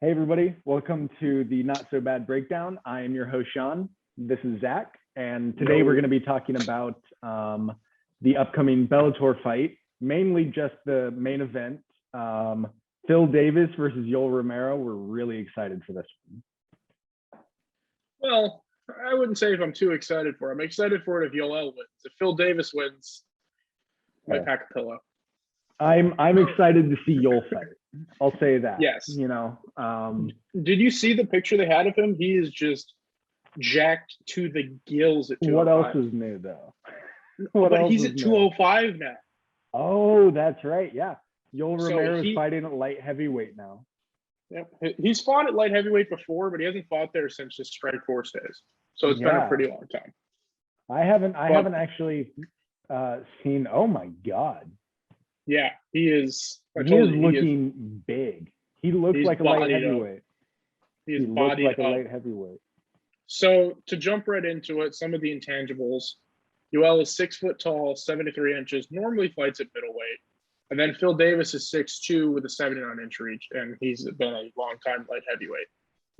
Hey everybody, welcome to the Not So Bad Breakdown. I am your host, Sean. This is Zach, and today we're going to be talking about the upcoming Bellator fight, mainly just the main event. Phil Davis versus Yoel Romero. We're really excited for this one. Well, I wouldn't say if I'm too excited for it. I'm excited for it if Yoel wins. If Phil Davis wins, I pack a pillow. I'm excited to see Yoel fight. I'll say that. Yes. You know. Did you see the picture they had of him? He is just jacked to the gills at 205. What else is new though? But he's at 205 now. Oh, that's right. Yeah. Yoel Romero is fighting at light heavyweight now. Yep. He's fought at light heavyweight before, but he hasn't fought there since his Strikeforce days. So it's been a pretty long time. I haven't actually seen. Oh my God. Yeah, he is. He is looking big. He looks like a light heavyweight. He looks like a light heavyweight. So to jump right into it, some of the intangibles. Yoel is 6 foot tall, 73 inches, normally fights at middleweight. And then Phil Davis is 6'2" with a 79-inch reach, and he's been a long-time light heavyweight.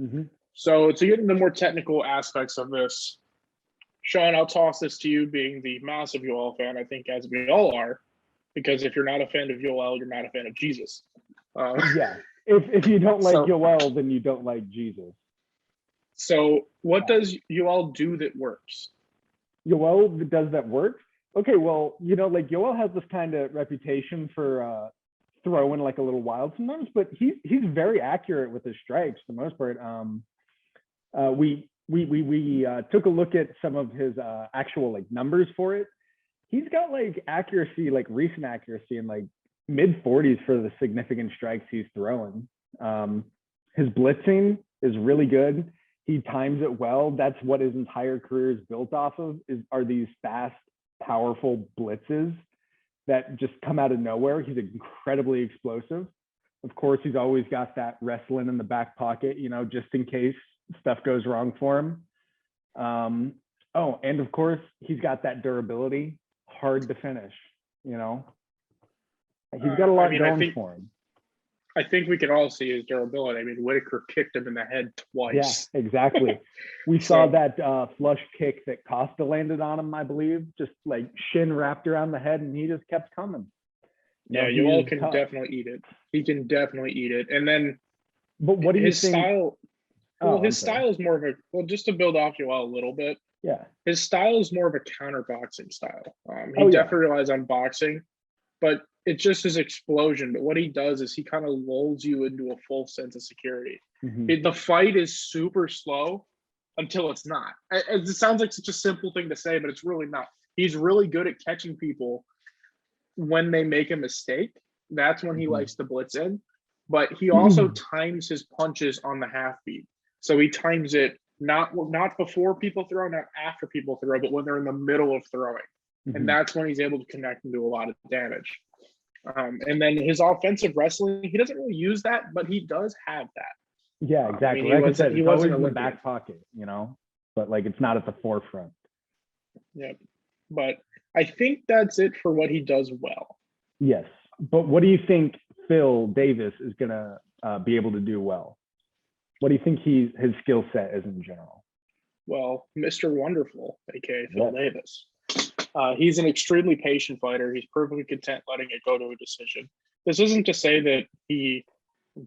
Mm-hmm. So to get into the more technical aspects of this, Sean, I'll toss this to you, being the massive Yoel fan, I think, as we all are, because if you're not a fan of Yoel, you're not a fan of Jesus. Yeah. If you don't like Yoel, then you don't like Jesus. So what does Yoel do that works? Yoel does that work? Okay, well, you know, like Yoel has this kind of reputation for throwing like a little wild sometimes, but he's very accurate with his strikes for the most part. We took a look at some of his actual like numbers for it. He's got like accuracy, like recent accuracy in like mid 40s for the significant strikes he's throwing. His blitzing is really good. He times it well. That's what his entire career is built off of, are these fast, powerful blitzes that just come out of nowhere. He's incredibly explosive. Of course, he's always got that wrestling in the back pocket, you know, just in case stuff goes wrong for him. Oh, and of course, he's got that durability, hard to finish, you know. He's got a lot going for him. I think we can all see his durability. I mean, Whitaker kicked him in the head twice. Yeah, exactly. We saw that flush kick that Costa landed on him, I believe, just like shin wrapped around the head, and he just kept coming. Yeah, Yoel can definitely eat it. He can definitely eat it. And then, but what do you think? Style? Well, his style is more of just to build off Yoel a little bit. Yeah, his style is more of a counter boxing style. He definitely relies on boxing, but it's just his explosion. But what he does is he kind of lulls you into a full sense of security. Mm-hmm. The fight is super slow until it's not. It sounds like such a simple thing to say, but it's really not. He's really good at catching people when they make a mistake. That's when he likes to blitz in. But he also times his punches on the half beat. So he times it not before people throw, not after people throw, but when they're in the middle of throwing. Mm-hmm. And that's when he's able to connect and do a lot of damage. And then his offensive wrestling, he doesn't really use that, but he does have that. Yeah, exactly. Like I said, he wasn't in the back pocket, you know, but like it's not at the forefront. Yeah, but I think that's it for what he does well. Yes, but what do you think Phil Davis is gonna be able to do well? What do you think his skill set is in general? Well, Mr. Wonderful, aka Phil Davis. He's an extremely patient fighter. He's perfectly content letting it go to a decision. This isn't to say that he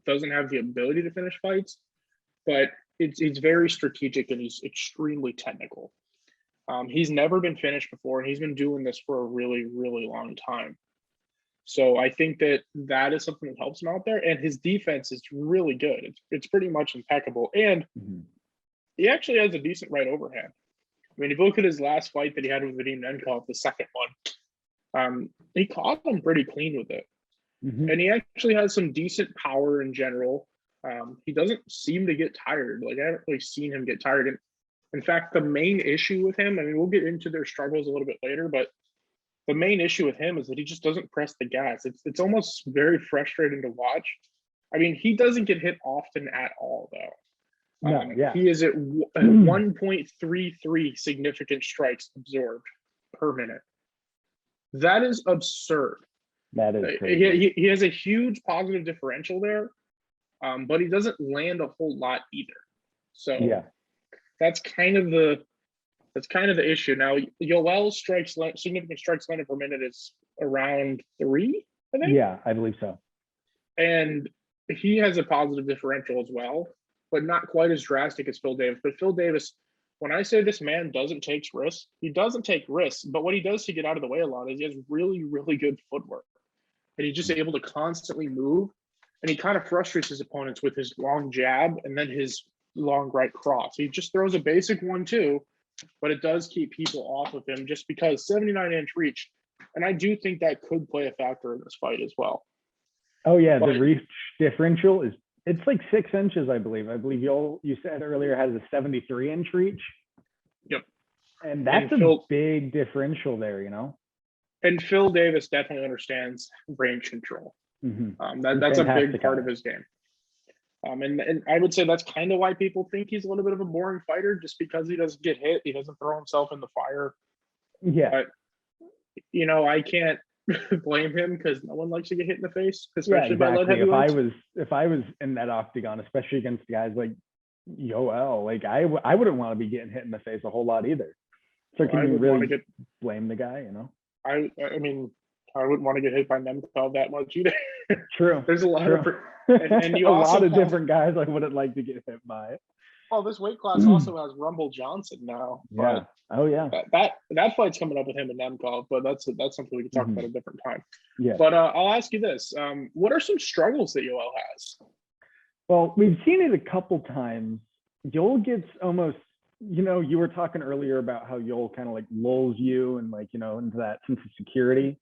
doesn't have the ability to finish fights, but it's very strategic and he's extremely technical. He's never been finished before, and he's been doing this for a really, really long time. So I think that is something that helps him out there. And his defense is really good. It's pretty much impeccable. And he actually has a decent right overhand. I mean, if you look at his last fight that he had with Vadim Nemkov, the second one, he caught him pretty clean with it. Mm-hmm. And he actually has some decent power in general. He doesn't seem to get tired. Like, I haven't really seen him get tired. And in fact, the main issue with him, I mean, we'll get into their struggles a little bit later, but the main issue with him is that he just doesn't press the gas. It's almost very frustrating to watch. I mean, he doesn't get hit often at all, though. He is at 1.33 significant strikes absorbed per minute. That is absurd. That is crazy. He has a huge positive differential there, but he doesn't land a whole lot either. So Yeah. that's kind of the issue. Now, Yoel's significant strikes landed per minute is around 3, I think. Yeah, I believe so. And he has a positive differential as well, but not quite as drastic as Phil Davis. But Phil Davis, when I say this man doesn't take risks, he doesn't take risks. But what he does to get out of the way a lot is he has really, really good footwork. And he's just able to constantly move. And he kind of frustrates his opponents with his long jab and then his long right cross. He just throws a basic 1-2, but it does keep people off of him just because 79-inch reach. And I do think that could play a factor in this fight as well. Oh yeah, the reach differential it's like 6 inches, I believe. I believe you said earlier has a 73-inch reach. Yep. And that's a big differential there, you know. And Phil Davis definitely understands range control. Mm-hmm. That's a big part of his game. And I would say that's kind of why people think he's a little bit of a boring fighter, just because he doesn't get hit. He doesn't throw himself in the fire. Yeah. But, you know, I can't blame him because no one likes to get hit in the face, especially by light heavyweights. If I was in that octagon, especially against guys like Yoel, like I wouldn't want to be getting hit in the face a whole lot either. So can you really blame the guy, you know? I mean, I wouldn't want to get hit by Nemkov that much either. True. There's a lot of and you a also lot of different guys I wouldn't like to get hit by. Well, this weight class also has Rumble Johnson now. Yeah. Oh yeah. That fight's coming up with him and Nemkov, but that's something we can talk about a different time. Yeah. But I'll ask you this: what are some struggles that Yoel has? Well, we've seen it a couple times. Yoel gets almost, you know, you were talking earlier about how Yoel kind of like lulls you and like, you know, into that sense of security.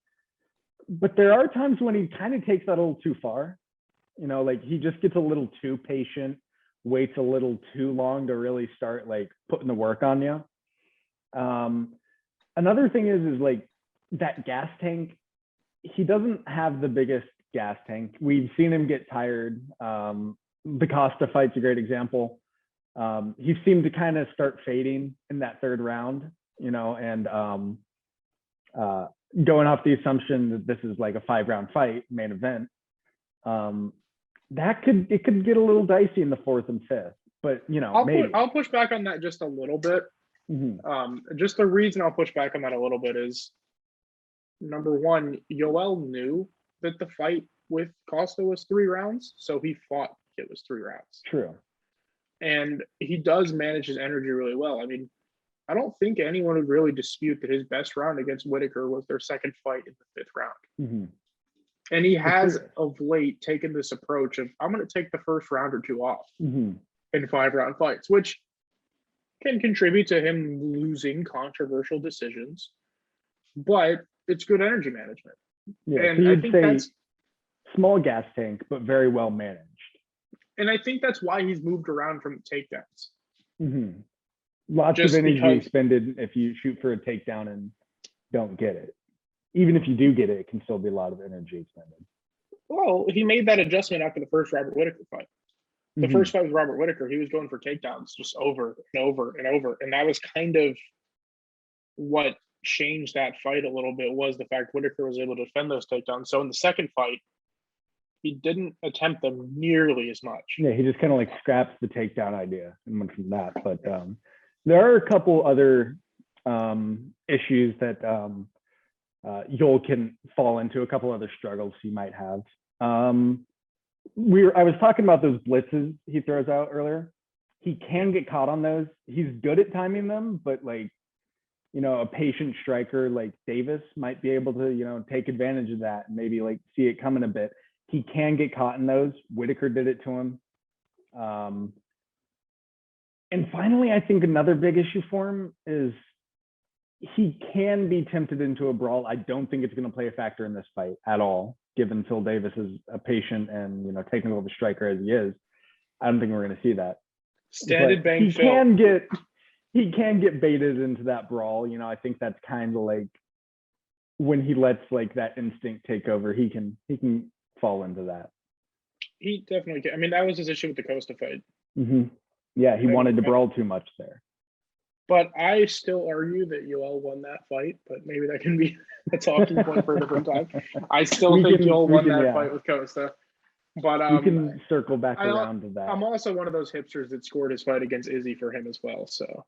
But there are times when he kind of takes that a little too far. You know, like he just gets a little too patient, waits a little too long to really start like putting the work on you. Another thing is like that gas tank. He doesn't have the biggest gas tank. We've seen him get tired. The Costa fight's a great example. He seemed to kind of start fading in that 3rd round, you know, and going off the assumption that this is like a 5-round fight, main event, it could get a little dicey in the 4th and 5th. But you know, I'll push back on that just a little bit. Mm-hmm. Just the reason I'll push back on that a little bit is, number one, Yoel knew that the fight with Costa was 3 rounds, so he fought it was 3 rounds. True. And he does manage his energy really well. I mean, I don't think anyone would really dispute that his best round against Whitaker was their 2nd fight in the 5th round. Mm-hmm. And he has of late taken this approach of, I'm going to take the 1st round or 2 off in 5-round fights, which can contribute to him losing controversial decisions, but it's good energy management. Yeah, and so I think that's small gas tank, but very well managed. And I think that's why he's moved around from takedowns. Mm-hmm. Lots of energy expended if you shoot for a takedown and don't get it. Even if you do get it, it can still be a lot of energy expended. Well, he made that adjustment after the first Robert Whitaker fight. The first fight with Robert Whitaker, he was going for takedowns just over and over and over. And that was kind of what changed that fight a little bit, was the fact Whitaker was able to defend those takedowns. So in the 2nd fight, he didn't attempt them nearly as much. Yeah, he just kind of like scraps the takedown idea and went from that. But there are a couple other issues that Yoel can fall into, a couple other struggles he might have. I was talking about those blitzes he throws out earlier. He can get caught on those. He's good at timing them, but like, you know, a patient striker like Davis might be able to, you know, take advantage of that and maybe like see it coming a bit. He can get caught in those. Whitaker did it to him. And finally, I think another big issue for him is he can be tempted into a brawl. I don't think it's going to play a factor in this fight at all, given Phil Davis is a patient and, you know, technical of a striker as he is. I don't think we're going to see that. Standard bang. He can get baited into that brawl. You know, I think that's kind of like when he lets like that instinct take over, he can fall into that. He definitely can. I mean, that was his issue with the Costa fight. Mm-hmm. Yeah, he wanted to brawl too much there. But I still argue that Yoel won that fight, but maybe that can be a talking point for a different time. I still think Yoel won that fight with Costa. But You can circle back I, around to that. I'm also one of those hipsters that scored his fight against Izzy for him as well. So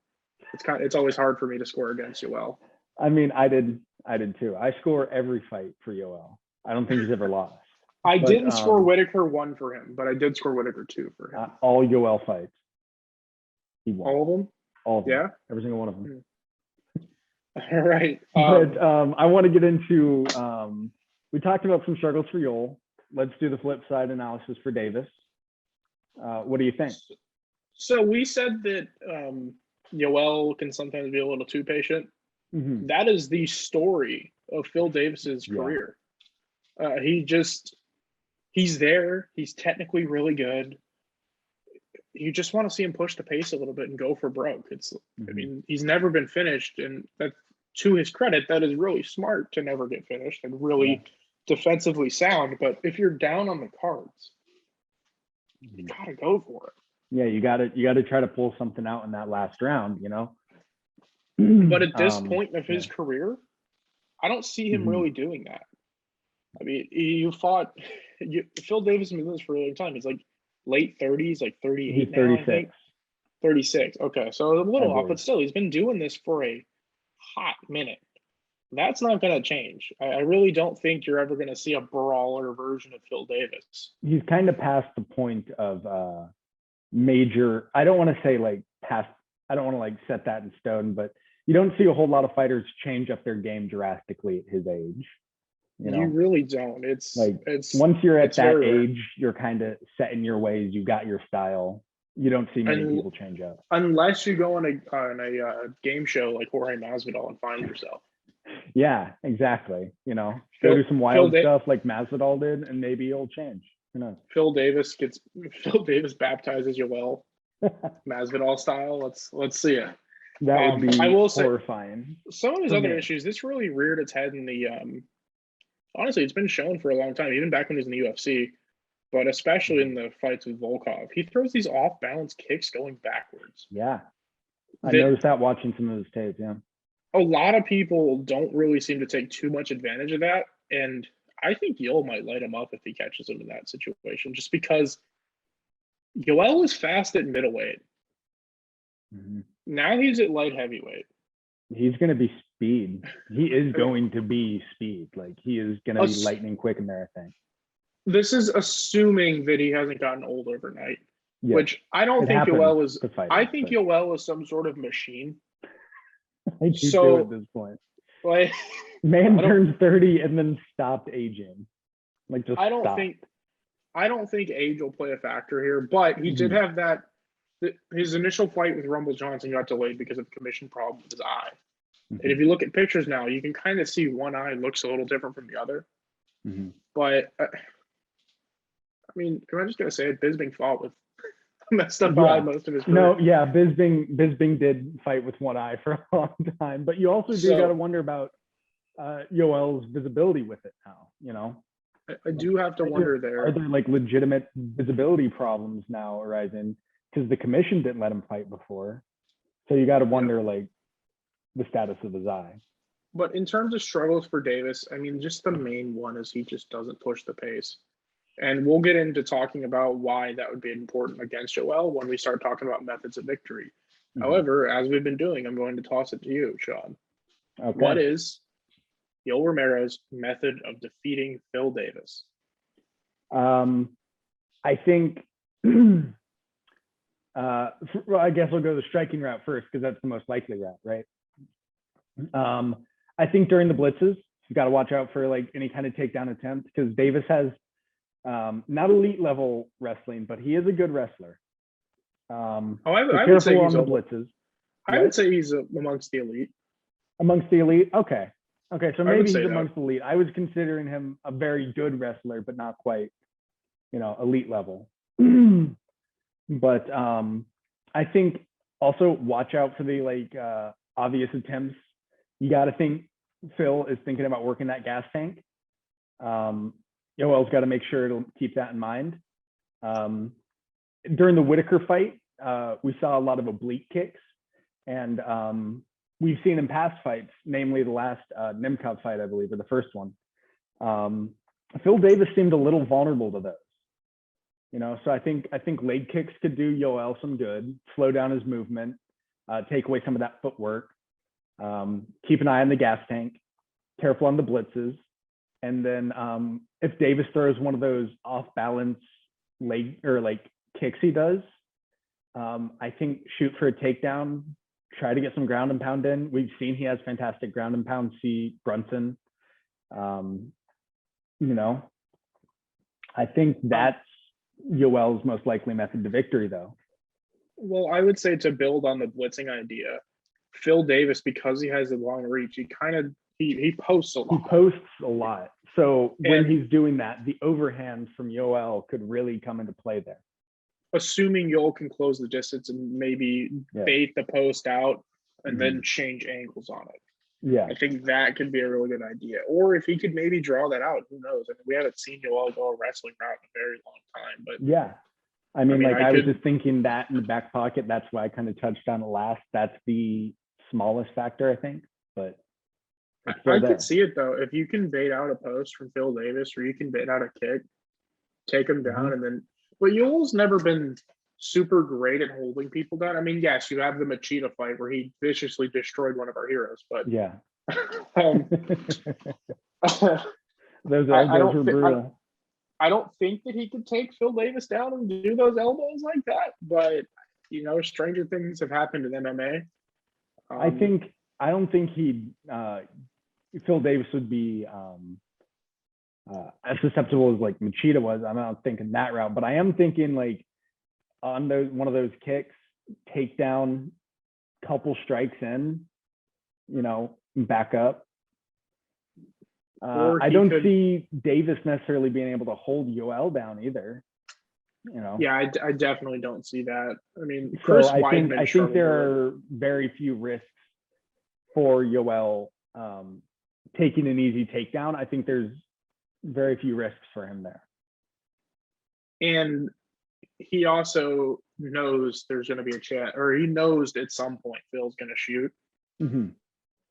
it's always hard for me to score against Yoel. I mean, I did too. I score every fight for Yoel. I don't think he's ever lost. I But, didn't score Whitaker 1 for him, but I did score Whitaker 2 for him. All Yoel fights, he won. All of them? All of them. Yeah. Every single one of them. All right. But I want to get into, we talked about some struggles for Yoel. Let's do the flip side analysis for Davis. What do you think? So we said that Yoel can sometimes be a little too patient. Mm-hmm. That is the story of Phil Davis's career. He's there. He's technically really good. You just want to see him push the pace a little bit and go for broke. I mean, he's never been finished, and that, to his credit, that is really smart to never get finished and really defensively sound. But if you're down on the cards, you gotta go for it. Yeah, you gotta try to pull something out in that last round, you know. But at this point of his career, I don't see him really doing that. I mean, Phil Davis has been doing this for a long time. He's like late 30s, like 38 He's now, 36. I think. 36. Okay, so a little off, but still, he's been doing this for a hot minute. That's not going to change. I really don't think you're ever going to see a brawler version of Phil Davis. He's kind of past the point of major. I don't want to say like past. I don't want to like set that in stone, but you don't see a whole lot of fighters change up their game drastically at his age. You know? You really don't. It's once you're at that age, you're kind of set in your ways. You got your style. You don't see many people change up unless you go on a game show like Jorge Masvidal and find yourself. Yeah, exactly. You know, go do some wild stuff like Masvidal did, and maybe it'll change. You know, Phil Davis baptizes Yoel Masvidal style. Let's see it. That would be horrifying. Some of his other issues, this really reared its head in the honestly, it's been shown for a long time, even back when he was in the UFC, but especially in the fights with Volkov. He throws these off-balance kicks going backwards. Yeah. I noticed that watching some of his tapes, yeah. A lot of people don't really seem to take too much advantage of that, and I think Yoel might light him up if he catches him in that situation, just because Yoel was fast at middleweight. Now he's at light heavyweight. He's going to be speed. He is going to be speed. Like, he is going to be lightning quick in there, I think. This is assuming that he hasn't gotten old overnight, which I don't think Yoel is. I think Yoel is some sort of machine. I do too at this point. Like, man turned 30 and then stopped aging. Like, just I don't think age will play a factor here, but he did have that. His initial fight with Rumble Johnson got delayed because of a commission problem with his eye. And if you look at pictures now, you can kind of see one eye looks a little different from the other. But I mean, am I just gonna say it? Bisping fought with messed up eye most of his career. No, yeah, Bisping did fight with one eye for a long time, but you also do got to wonder about Yoel's visibility with it now. You know, I do have to wonder there. Are there like legitimate visibility problems now arising because the commission didn't let him fight before? So you got to wonder like the status of his eye. But in terms of struggles for Davis, I mean, just the main one is he just doesn't push the pace. And we'll get into talking about why that would be important against Yoel when we start talking about methods of victory. However, as we've been doing, I'm going to toss it to you, Sean. Okay. What is Yoel Romero's method of defeating Phil Davis? I think, well, I guess we'll go the striking route first because that's the most likely route, right? I think during the blitzes, you got to watch out for like any kind of takedown attempt because Davis has not elite level wrestling, but he is a good wrestler. I would say he's on the blitzes. I would say he's amongst the elite. Amongst the elite, okay. So maybe he's amongst the elite. I was considering him a very good wrestler, but not quite, elite level. But I think also watch out for the obvious attempts. You got to think Phil is thinking about working that gas tank. Yoel's got to make sure to keep that in mind. During the Whitaker fight, we saw a lot of oblique kicks, and we've seen in past fights, namely the last Nemkov fight, I believe, or the first one. Phil Davis seemed a little vulnerable to those. So I think leg kicks could do Yoel some good, slow down his movement, take away some of that footwork, keep an eye on the gas tank, careful on the blitzes. And then if Davis throws one of those off balance leg or like kicks he does, I think shoot for a takedown, try to get some ground and pound in. We've seen he has fantastic ground and pound. See Brunson. I think that's Yoel's most likely method to victory, though. Well, I would say to build on the blitzing idea, Phil Davis, because he has a long reach, he posts a lot. He posts a lot. So when he's doing that, the overhand from Yoel could really come into play there. Assuming Yoel can close the distance and maybe bait the post out and then change angles on it. Yeah. I think that could be a really good idea. Or if he could maybe draw that out, who knows? I mean, we haven't seen Yoel go a wrestling route in a very long time. But yeah. I mean, I was just thinking that in the back pocket. That's why I kind of touched on it last. That's the smallest factor, I think. But I could see it, though. If you can bait out a post from Phil Davis or you can bait out a kick, take him down, and then – but Yoel's never been super great at holding people down. I mean, yes, you have the Machida fight where he viciously destroyed one of our heroes. But yeah. Those were brutal. I don't think that he could take Phil Davis down and do those elbows like that, but stranger things have happened in MMA. I don't think Phil Davis would be as susceptible as like Machida was. I'm not thinking that route, but I am thinking like on one of those kicks, take down, couple strikes in, back up. I don't see Davis necessarily being able to hold Yoel down either. Yeah, I definitely don't see that. I mean, I think there are very few risks for Yoel taking an easy takedown. I think there's very few risks for him there. And he also knows there's going to be a chance, or he knows at some point Phil's going to shoot. Mm-hmm.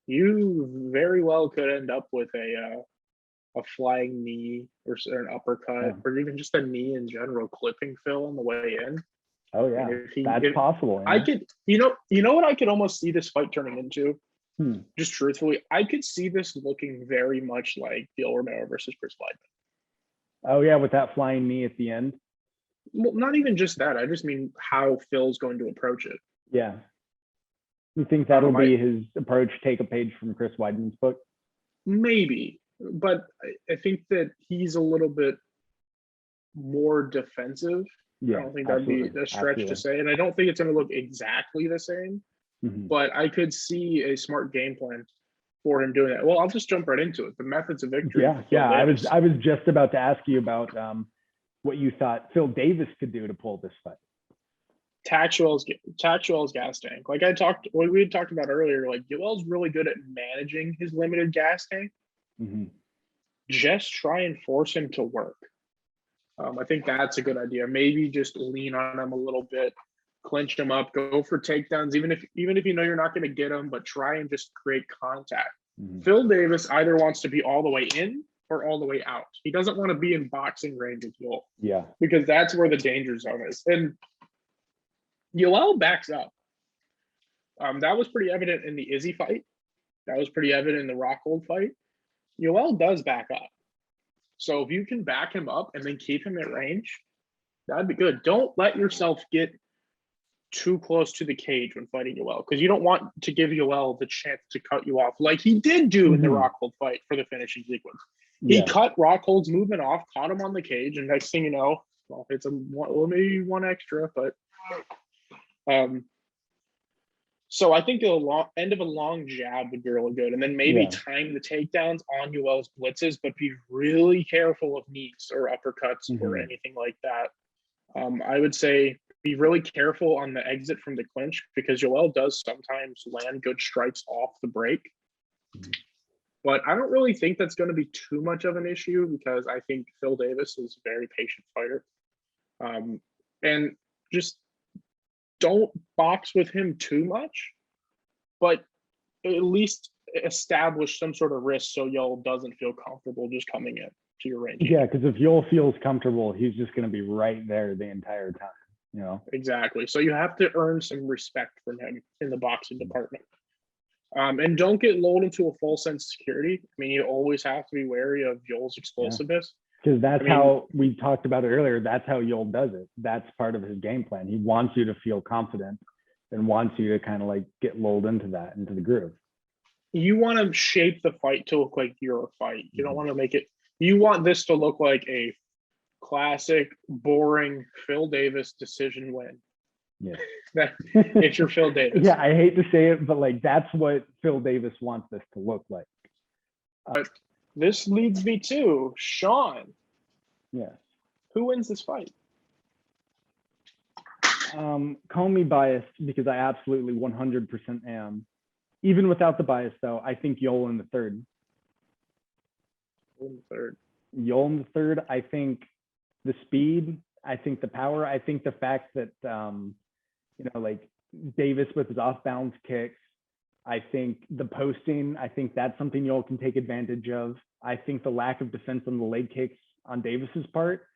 You very well could end up with a flying knee or an uppercut, or even just a knee in general, clipping Phil on the way in. Oh yeah, that's possible. I could, you know what I could almost see this fight turning into. Just truthfully, I could see this looking very much like Yoel Romero versus Chris Weidman. Oh yeah, with that flying knee at the end. Well, not even just that. I just mean how Phil's going to approach it. Yeah. You think that'll be his approach? Take a page from Chris Weidman's book? Maybe, but I think that he's a little bit more defensive. Yeah, I don't think that'd be a stretch to say, and I don't think it's going to look exactly the same. But I could see a smart game plan for him doing that. Well, I'll just jump right into it. The methods of victory. Yeah. I was just about to ask you about what you thought Phil Davis could do to pull this fight. Tactual's gas tank. Like we had talked about earlier, like Yoel's really good at managing his limited gas tank. Just try and force him to work. I think that's a good idea. Maybe just lean on him a little bit, clinch him up, go for takedowns, even if you're not going to get him, but try and just create contact. Phil Davis either wants to be all the way in or all the way out. He doesn't want to be in boxing range with Yoel. Yeah. Because that's where the danger zone is. And Yoel backs up. That was pretty evident in the Izzy fight. That was pretty evident in the Rockhold fight. Yoel does back up. So if you can back him up and then keep him at range, that'd be good. Don't let yourself get too close to the cage when fighting Yoel, because you don't want to give Yoel the chance to cut you off like he did do in the Rockhold fight for the finishing sequence. He cut Rockhold's movement off, caught him on the cage, and next thing you know, well, it's maybe one extra, but so I think the end of a long jab would be really good, and then maybe time the takedowns on Yoel's blitzes, but be really careful of knees or uppercuts or anything like that. I would say be really careful on the exit from the clinch, because Yoel does sometimes land good strikes off the break. But I don't really think that's going to be too much of an issue, because I think Phil Davis is a very patient fighter. And just don't box with him too much, but at least establish some sort of risk so Yoel doesn't feel comfortable just coming in. to your ranking. Yeah, because if Yoel feels comfortable, he's just going to be right there the entire time. You know. Exactly. So you have to earn some respect from him in the boxing department. And don't get lulled into a false sense of security. I mean, you always have to be wary of Yoel's explosiveness. Because that's how we talked about it earlier. That's how Yoel does it. That's part of his game plan. He wants you to feel confident and wants you to kind of like get lulled into that, into the groove. You want to shape the fight to look like your fight. You don't want to make it, you want this to look like a classic, boring Phil Davis decision win. Yeah. It's your Phil Davis. Yeah, I hate to say it, but like that's what Phil Davis wants this to look like. But this leads me to Sean. Yes. Who wins this fight? Call me biased because I absolutely 100% am. Even without the bias, though, I think Yoel in the third. In the third. Yoel in the third. I think the speed. I think the power. I think the fact that like Davis with his off-balance kicks. I think the posting. I think that's something Yoel can take advantage of. I think the lack of defense on the leg kicks on Davis's part.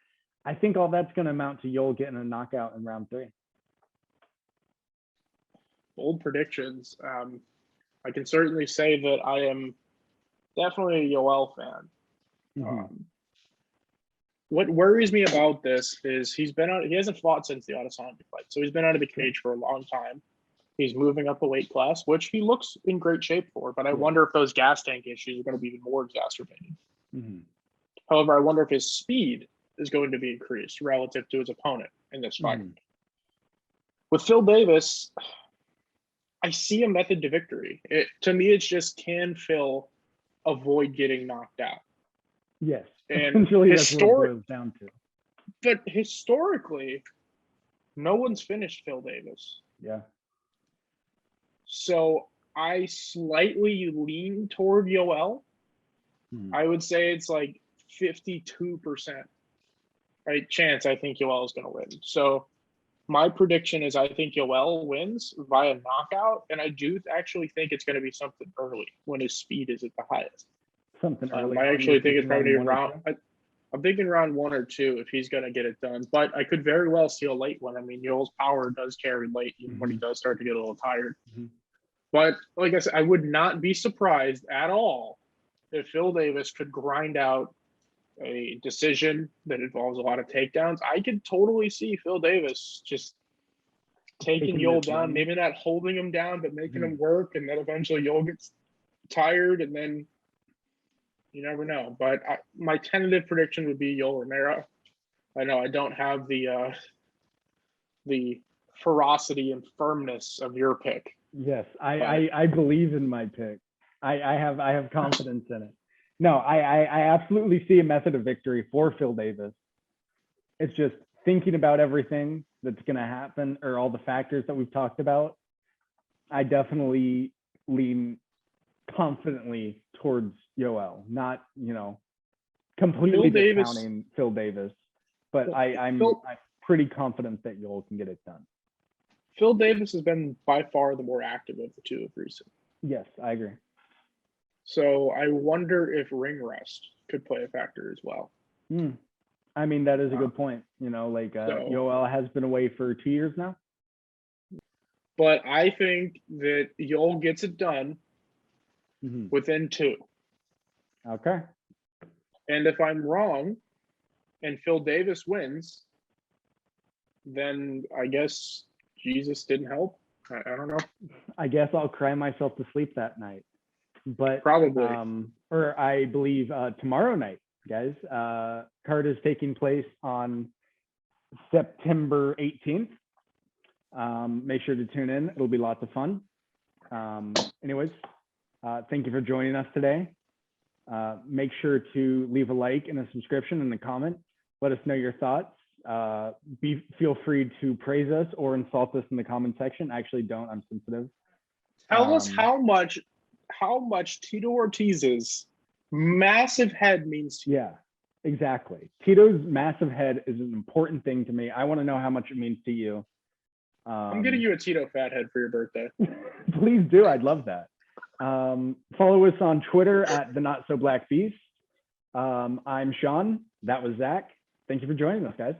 I think all that's going to amount to Yoel getting a knockout in round 3. Bold predictions. I can certainly say that I am definitely a Yoel fan. What worries me about this is he hasn't fought since the Adesanya fight, so he's been out of the cage for a long time. He's moving up a weight class, which he looks in great shape for, but I wonder if those gas tank issues are going to be even more exacerbated. However, I wonder if his speed is going to be increased relative to his opponent in this fight. With Phil Davis, I see a method to victory. To me, it's just, can Phil avoid getting knocked out? Yes. And really that's what it boils down to. But historically, no one's finished Phil Davis. Yeah. So I slightly lean toward Yoel. I would say it's like 52%. Right, chance I think Yoel is going to win. So my prediction is I think Yoel wins via knockout, and I do actually think it's going to be something early when his speed is at the highest. Something early. I actually think it's probably around. I'm thinking round 1 or 2 if he's going to get it done. But I could very well see a late one. I mean, Yoel's power does carry late even when he does start to get a little tired. But like I said, I would not be surprised at all if Phil Davis could grind out a decision that involves a lot of takedowns. I could totally see Phil Davis just taking Yoel down, maybe not holding him down, but making him work, and then eventually Yoel gets tired, and then you never know. But my tentative prediction would be Yoel Romero. I know I don't have the ferocity and firmness of your pick. Yes, I believe in my pick. I have confidence in it. No, I absolutely see a method of victory for Phil Davis. It's just thinking about everything that's going to happen, or all the factors that we've talked about. I definitely lean confidently towards Yoel, not, completely discounting Phil Davis, but I'm pretty confident that Yoel can get it done. Phil Davis has been by far the more active of the two of recent. Yes, I agree. So I wonder if ring rust could play a factor as well. I mean, that is a good point. Yoel has been away for 2 years now. But I think that Yoel gets it done within 2. Okay. And if I'm wrong and Phil Davis wins, then I guess Jesus didn't help. I don't know. I guess I'll cry myself to sleep that night. But probably, or I believe tomorrow night, guys. Card is taking place on September 18th. Make sure to tune in. It'll be lots of fun. Anyways, thank you for joining us today. Make sure to leave a like and a subscription and a comment. Let us know your thoughts. Feel free to praise us or insult us in the comment section. Actually, don't. I'm sensitive. Tell us how much Tito Ortiz's massive head means to you. Yeah, exactly. Tito's massive head is an important thing to me. I want to know how much it means to you. I'm getting you a Tito fat head for your birthday. Please do. I'd love that. Follow us on Twitter at the Not So Black Beast. I'm Sean. That was Zach. Thank you for joining us, guys.